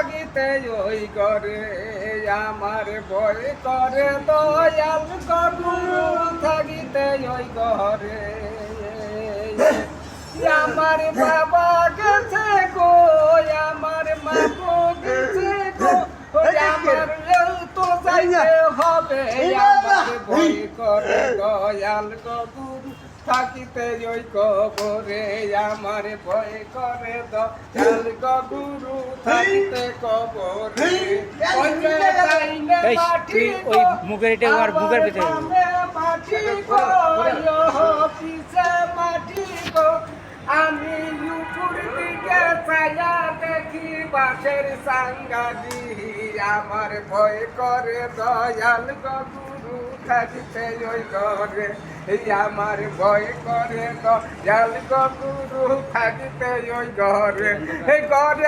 থাকিতে ওই করে আমার ভয় করে দয়াল গুরু থাকিতে ওই ঘরে আমার বাবা গেছে গো আমার মা তো গেছে গো আমার তো যাইতে হবে আমার ভয় করে দয়াল গুরু থাকিতে ওই কবরে আমার ভয় করে দয়াল গুরু থাকিতে কবরে তুই ওই মুখের এটা আর মুখের ভিতরে মাটি গো পিছে মাটি গো আমি উপর দিকে ছায়া দেখি বাসের সাঙ্গাদি আমার ভয় করে দয়াল গুরু থাকিতে ওই ঘরে আমার ভয় করে দয়াল গুরু থাকিতে ওই ঘরে ঘরে